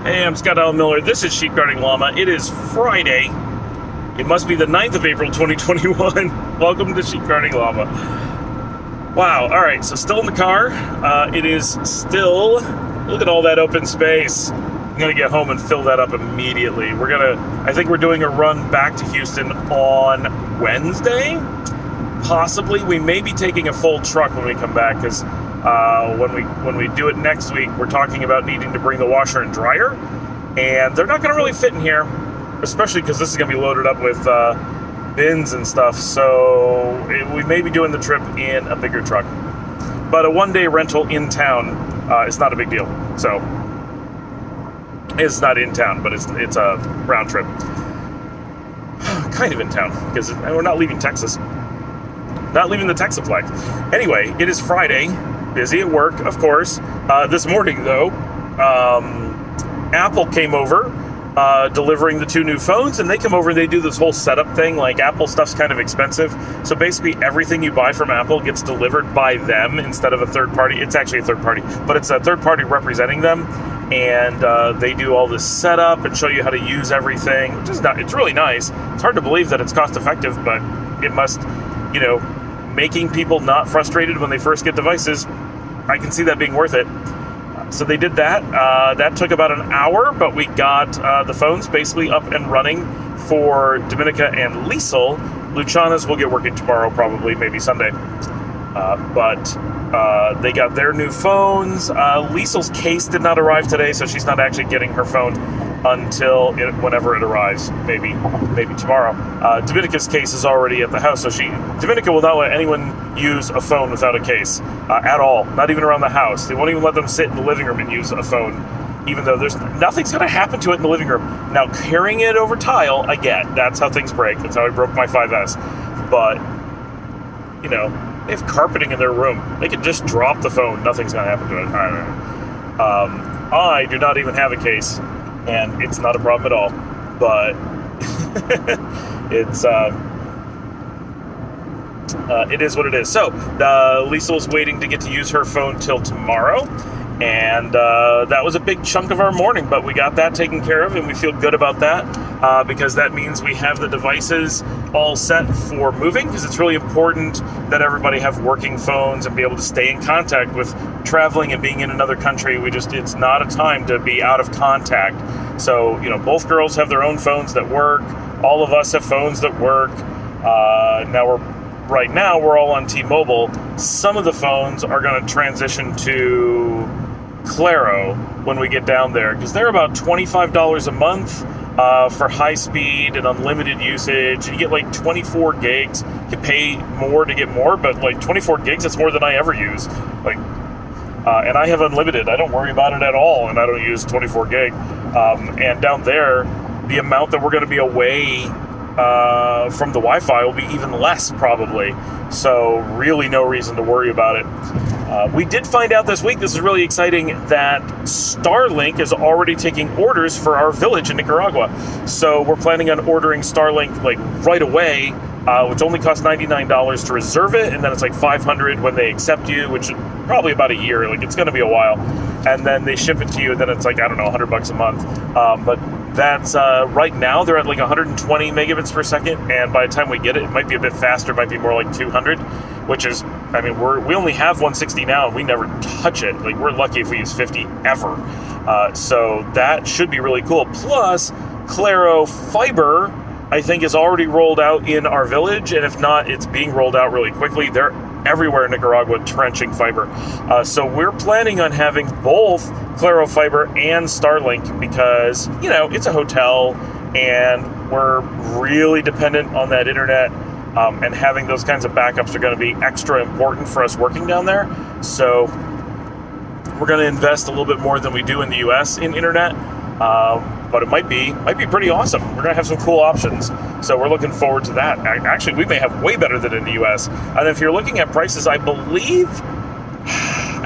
Hey, I'm Scott Allen Miller. This is Sheepguarding Llama. It is Friday. It must be the 9th of April, 2021. Welcome to Sheepguarding Llama. Wow, all right, so still in the car. It is still, look at all that open space. I'm gonna get home and fill that up immediately. I think we're doing a run back to Houston on Wednesday. Possibly, we may be taking a full truck when we come back, because when we do it next week, we're talking about needing to bring the washer and dryer, and they're not going to really fit in here, especially because this is going to be loaded up with bins and stuff. So we may be doing the trip in a bigger truck, but a one-day rental in town is not a big deal. So it's not in town, but it's a round trip, kind of in town, because we're not leaving Texas. Not leaving the Texas flag. Anyway, it is Friday. Busy at work, of course. This morning, though, Apple came over, delivering the 2 new phones, and they come over and they do this whole setup thing. Like, Apple stuff's kind of expensive, so basically everything you buy from Apple gets delivered by them instead of a third party. It's actually a third party, but it's a third party representing them, and they do all this setup and show you how to use everything, which is it's really nice. It's hard to believe that it's cost effective, but it must, making people not frustrated when they first get devices, I can see that being worth it. So they did that. That took about an hour, but we got the phones basically up and running for Dominica and Liesl. Luciana's will get working tomorrow, probably, maybe Sunday. But they got their new phones. Liesl's case did not arrive today, so she's not actually getting her phone until whenever it arrives, maybe tomorrow. Dominica's case is already at the house, so Dominica will not let anyone use a phone without a case at all, not even around the house. They won't even let them sit in the living room and use a phone, even though nothing's going to happen to it in the living room. Now, carrying it over tile, I get. That's how things break. That's how I broke my 5S. But, they have carpeting in their room. They could just drop the phone. Nothing's going to happen to it. I don't know. I do not even have a case, and it's not a problem at all. But it is what it is. So Liesl's waiting to get to use her phone till tomorrow, and that was a big chunk of our morning, but we got that taken care of, and we feel good about that because that means we have the devices all set for moving, because it's really important that everybody have working phones and be able to stay in contact with traveling and being in another country. It's not a time to be out of contact. So, both girls have their own phones that work. All of us have phones that work. Right now, we're all on T-Mobile. Some of the phones are going to transition to Claro when we get down there, because they're about $25 a month for high speed and unlimited usage. And you get like 24 gigs. You can pay more to get more, but like 24 gigs, that's more than I ever use. And I have unlimited. I don't worry about it at all, and I don't use 24 gig. And down there, the amount that we're going to be away from the Wi-Fi will be even less, probably. So really no reason to worry about it. We did find out this week, this is really exciting, that Starlink is already taking orders for our village in Nicaragua. So we're planning on ordering Starlink right away, which only costs $99 to reserve it, and then it's $500 when they accept you, which is probably about a year. It's going to be a while. And then they ship it to you, and then it's $100 a month. But that's right now they're at 120 megabits per second, and by the time we get it, it might be a bit faster. It might be more like 200, which is, we only have 160 now, and we never touch it. We're lucky if we use 50 ever. So that should be really cool. Plus, Claro Fiber, I think, is already rolled out in our village, and if not, it's being rolled out really quickly. They're everywhere in Nicaragua trenching fiber. So we're planning on having both Claro Fiber and Starlink because, it's a hotel and we're really dependent on that internet, and having those kinds of backups are going to be extra important for us working down there. So we're going to invest a little bit more than we do in the US in internet. But it might be pretty awesome. We're going to have some cool options. So we're looking forward to that. Actually, we may have way better than in the US. And if you're looking at prices, I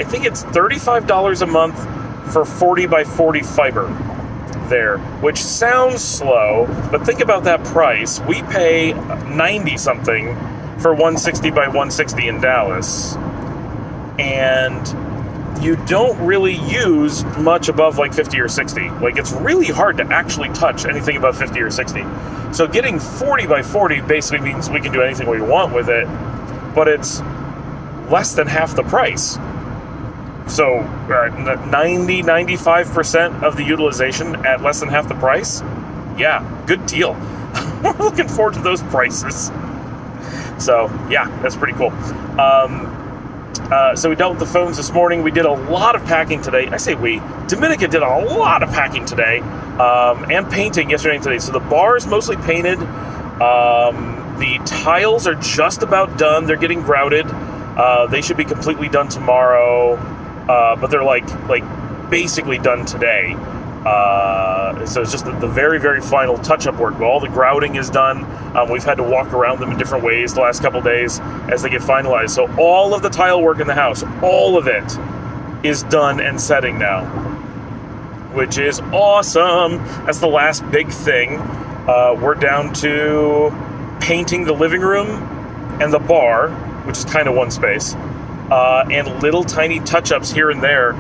think it's $35 a month for 40 by 40 fiber there, which sounds slow, but think about that price. We pay 90 something for 160 by 160 in Dallas. And you don't really use much above like 50 or 60. Like, it's really hard to actually touch anything above 50 or 60. So getting 40 by 40 basically means we can do anything we want with it, but it's less than half the price. So 90, 95% of the utilization at less than half the price? Yeah, good deal. We're looking forward to those prices. So yeah, that's pretty cool. So we dealt with the phones this morning. We did a lot of packing today. I say we. Dominica did a lot of packing today, and painting yesterday and today. So the bar is mostly painted. The tiles are just about done. They're getting grouted. They should be completely done tomorrow, but they're like basically done today. So it's just the very, very final touch-up work. All the grouting is done. We've had to walk around them in different ways the last couple days as they get finalized. So all of the tile work in the house, all of it is done and setting now, which is awesome. That's the last big thing. We're down to painting the living room and the bar, which is kind of one space, and little tiny touch-ups here and there,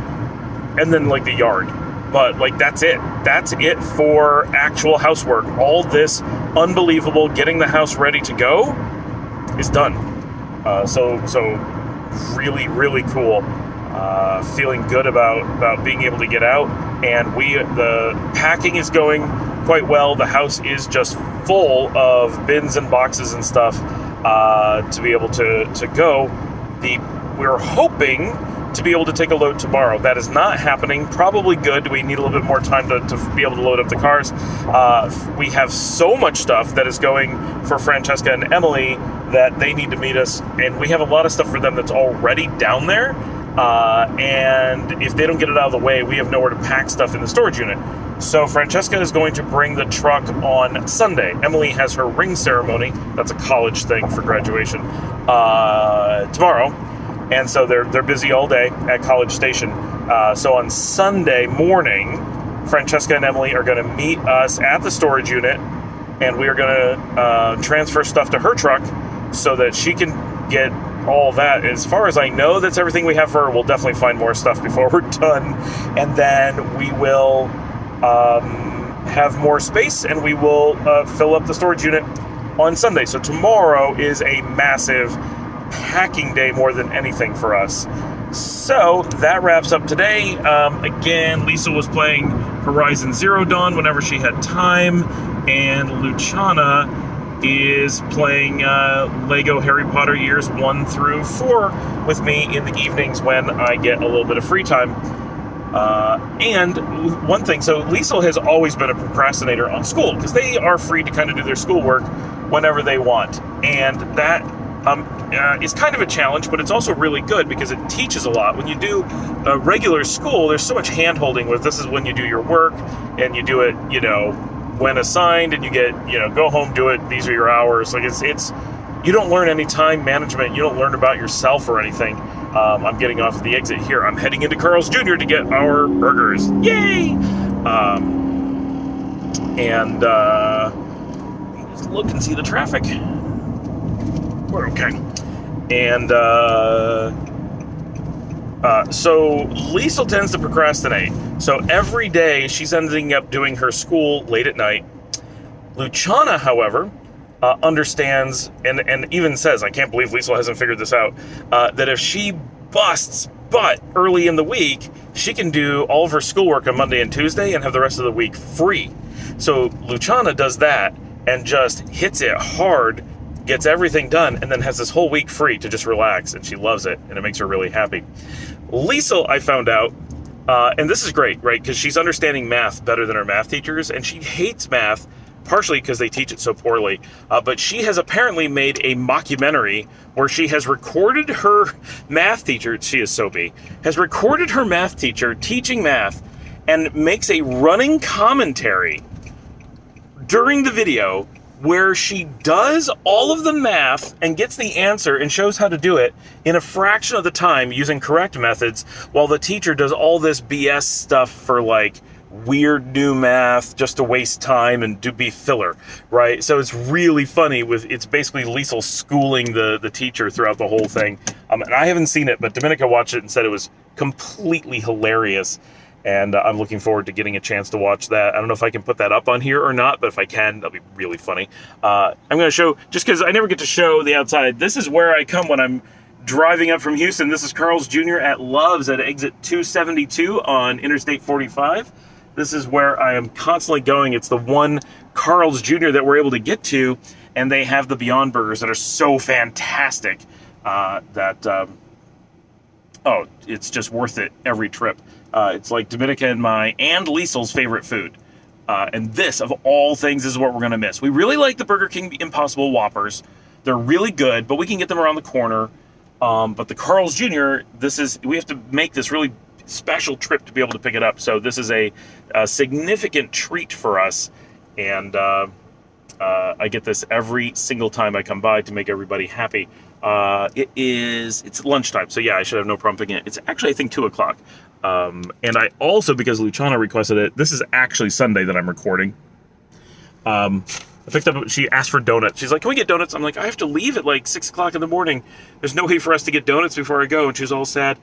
and then like the yard. But like that's it. That's it for actual housework. All this unbelievable getting the house ready to go is done. So really, really cool. Feeling good about being able to get out, and the packing is going quite well. The house is just full of bins and boxes and stuff to be able to go. We're hoping to be able to take a load tomorrow. That is not happening. Probably good. We need a little bit more time to be able to load up the cars. We have so much stuff that is going for Francesca and Emily that they need to meet us, and we have a lot of stuff for them that's already down there. And if they don't get it out of the way, we have nowhere to pack stuff in the storage unit. So Francesca is going to bring the truck on Sunday. Emily has her ring ceremony. That's a college thing for graduation. Tomorrow. And so they're busy all day at College Station. So on Sunday morning, Francesca and Emily are going to meet us at the storage unit, and we are going to transfer stuff to her truck so that she can get all that. As far as I know, that's everything we have for her. We'll definitely find more stuff before we're done, and then we will have more space, and we will fill up the storage unit on Sunday. So tomorrow is a massive packing day more than anything for us. So that wraps up today. Again, Lisa was playing Horizon Zero Dawn whenever she had time, and Luciana is playing Lego Harry Potter Years 1 through 4 with me in the evenings when I get a little bit of free time. And one thing, so Lisa has always been a procrastinator on school because they are free to kind of do their schoolwork whenever they want, and that is kind of a challenge, but it's also really good because it teaches a lot. When you do a regular school, there's so much hand-holding with this is when you do your work, and you do it, when assigned, and you get, go home, do it, these are your hours. Like it's you don't learn any time management, you don't learn about yourself or anything. I'm getting off at the exit here. I'm heading into Carl's Jr. to get our burgers. Yay! And just look and see the traffic. We're okay. And so Liesl tends to procrastinate. So every day she's ending up doing her school late at night. Luciana, however, understands and even says, I can't believe Liesl hasn't figured this out, that if she busts butt early in the week, she can do all of her schoolwork on Monday and Tuesday and have the rest of the week free. So Luciana does that and just hits it hard, gets everything done, and then has this whole week free to just relax, and she loves it, and it makes her really happy. Liesl, I found out, and this is great, right, because she's understanding math better than her math teachers, and she hates math, partially because they teach it so poorly, but she has apparently made a mockumentary where she has recorded her math teacher, she is Soapy, has recorded her math teacher teaching math, and makes a running commentary during the video where she does all of the math and gets the answer and shows how to do it in a fraction of the time using correct methods, while the teacher does all this BS stuff for like weird new math just to waste time and be filler, right? So it's really funny. It's basically Liesel schooling the teacher throughout the whole thing. And I haven't seen it, but Dominica watched it and said it was completely hilarious. And I'm looking forward to getting a chance to watch that. I don't know if I can put that up on here or not, but if I can, that'll be really funny. I'm going to show, just because I never get to show the outside, this is where I come when I'm driving up from Houston. This is Carl's Jr. at Love's at exit 272 on Interstate 45. This is where I am constantly going. It's the one Carl's Jr. that we're able to get to, and they have the Beyond Burgers that are so fantastic it's just worth it every trip. It's like Dominica and Liesel's favorite food. And this, of all things, is what we're going to miss. We really like the Burger King Impossible Whoppers. They're really good, but we can get them around the corner. But the Carl's Jr., we have to make this really special trip to be able to pick it up. So this is a significant treat for us. And I get this every single time I come by to make everybody happy. It's lunchtime, so yeah, I should have no problem picking it. It's actually, I think, 2 o'clock. And I also, because Luciana requested it, this is actually Sunday that I'm recording. She asked for donuts. She's like, can we get donuts? I'm like, I have to leave at like 6 o'clock in the morning. There's no way for us to get donuts before I go. And she was all sad.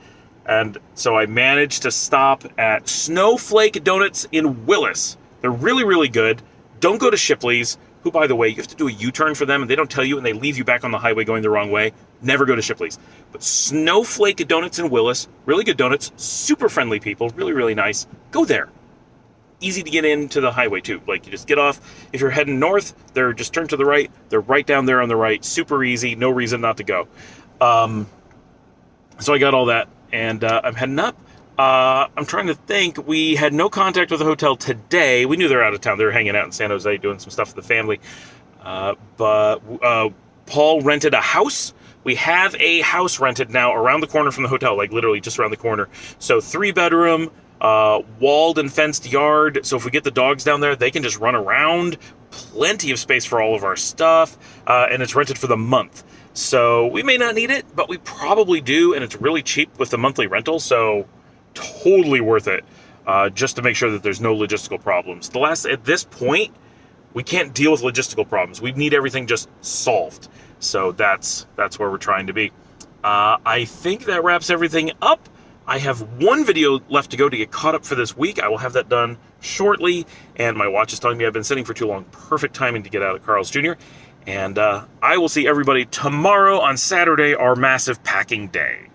And so I managed to stop at Snowflake Donuts in Willis. They're really, really good. Don't go to Shipley's, who, by the way, you have to do a U-turn for them, and they don't tell you, and they leave you back on the highway going the wrong way. Never go to Shipley's. But Snowflake Donuts in Willis, really good donuts, super friendly people, really, really nice. Go there. Easy to get into the highway, too. Like, you just get off. If you're heading north, just turn to the right. They're right down there on the right. Super easy. No reason not to go. So I got all that, and I'm heading up. I'm trying to think. We had no contact with the hotel today. We knew they were out of town. They were hanging out in San Jose doing some stuff with the family. But Paul rented a house. We have a house rented now around the corner from the hotel, like literally just around the corner. So 3-bedroom, walled and fenced yard. So if we get the dogs down there, they can just run around. Plenty of space for all of our stuff. And it's rented for the month. So we may not need it, but we probably do. And it's really cheap with the monthly rental. So totally worth it, just to make sure that there's no logistical problems. At this point, we can't deal with logistical problems. We need everything just solved. So that's where we're trying to be. I think that wraps everything up. I have one video left to go to get caught up for this week. I will have that done shortly. And my watch is telling me I've been sitting for too long. Perfect timing to get out of Carl's Jr. And I will see everybody tomorrow on Saturday, our massive packing day.